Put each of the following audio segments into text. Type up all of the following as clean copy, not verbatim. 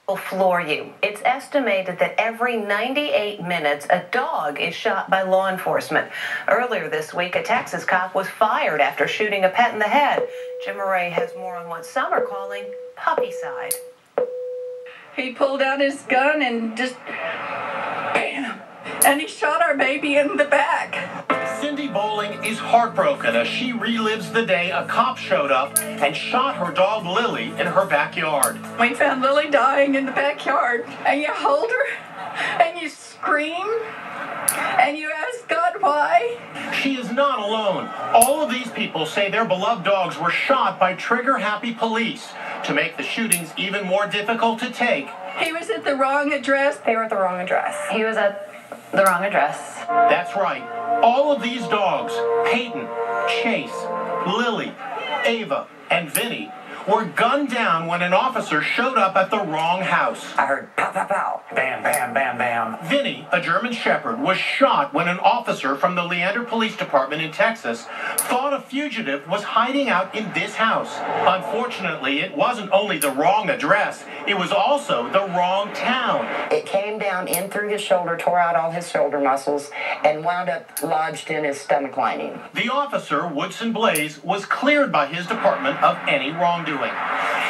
Will floor you. It's estimated that every 98 minutes, a dog is shot by law enforcement. Earlier this week, a Texas cop was fired after shooting a pet in the head. Jim Murray has more on what some are calling puppycide. He pulled out his gun and just bam, and he shot our baby in the back. Cindy Bowling is heartbroken as she relives the day a cop showed up and shot her dog Lily in her backyard. We found Lily dying in the backyard, and you hold her, and you scream, and you ask God why. She is not alone. All of these people say their beloved dogs were shot by trigger-happy police. To make the shootings even more difficult to take, he was at the wrong address. They were at the wrong address. He was at the wrong address. That's right. All of these dogs, Peyton, Chase, Lily, Ava, and Vinny, were gunned down when an officer showed up at the wrong house. I heard pow, pow, pow, bam, bam, bam, bam. Vinny, a German Shepherd, was shot when an officer from the Leander Police Department in Texas thought a fugitive was hiding out in this house. Unfortunately, it wasn't only the wrong address, it was also the wrong town. It came down in through his shoulder, tore out all his shoulder muscles, and wound up lodged in his stomach lining. The officer, Woodson Blaze, was cleared by his department of any wrongdoing.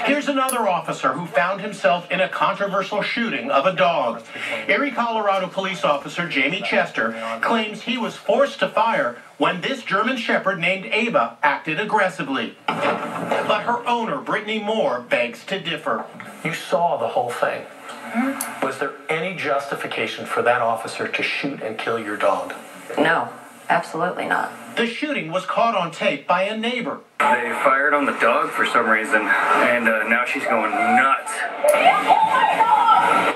Here's another officer who found himself in a controversial shooting of a dog. Erie, Colorado police officer Jamie Chester claims he was forced to fire when this German Shepherd named Ava acted aggressively. But her owner, Brittany Moore, begs to differ. You saw the whole thing. Was there any justification for that officer to shoot and kill your dog? No, absolutely not. The shooting was caught on tape by a neighbor. They fired on the dog for some reason, and now she's going nuts.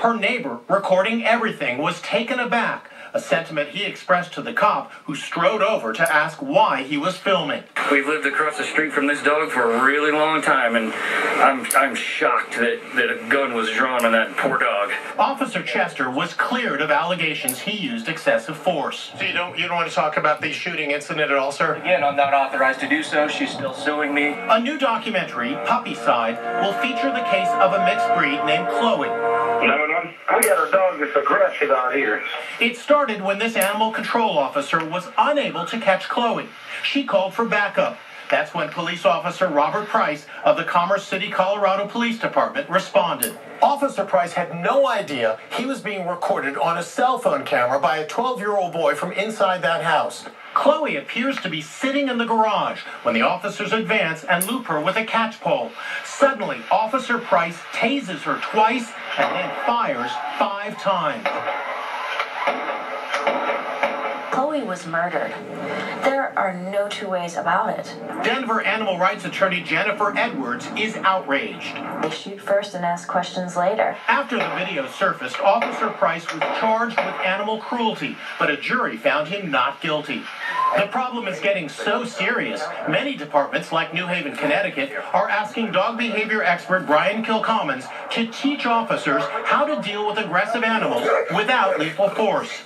Her neighbor, recording everything, was taken aback, a sentiment he expressed to the cop who strode over to ask why he was filming. We've lived across the street from this dog for a really long time, and I'm shocked that a gun was drawn on that poor dog. Officer Chester was cleared of allegations he used excessive force. So you don't want to talk about the shooting incident at all, sir? Again, I'm not authorized to do so. She's still suing me. A new documentary, Puppycide, will feature the case of a mixed breed named Chloe. We got a dog that's aggressive out here. It started when this animal control officer was unable to catch Chloe. She called for backup. That's when police officer Robert Price of the Commerce City, Colorado Police Department responded. Officer Price had no idea he was being recorded on a cell phone camera by a 12-year-old boy from inside that house. Chloe appears to be sitting in the garage when the officers advance and loop her with a catch pole. Suddenly, Officer Price tases her twice and then fires 5 times. Chloe was murdered. There are no two ways about it. Denver animal rights attorney Jennifer Edwards is outraged. They shoot first and ask questions later. After the video surfaced, Officer Price was charged with animal cruelty, but a jury found him not guilty. The problem is getting so serious, many departments like New Haven, Connecticut, are asking dog behavior expert Brian Kilcommons to teach officers how to deal with aggressive animals without lethal force.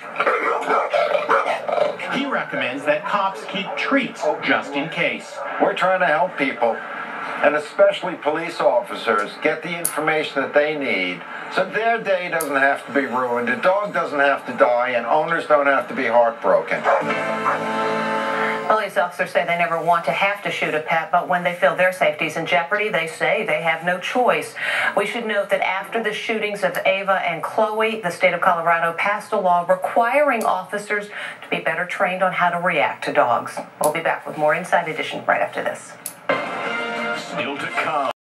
He recommends that cops keep treats just in case. We're trying to help people, and especially police officers, get the information that they need so their day doesn't have to be ruined, the dog doesn't have to die, and owners don't have to be heartbroken. Police officers say they never want to have to shoot a pet, but when they feel their safety is in jeopardy, they say they have no choice. We should note that after the shootings of Ava and Chloe, the state of Colorado passed a law requiring officers to be better trained on how to react to dogs. We'll be back with more Inside Edition right after this. Still to come.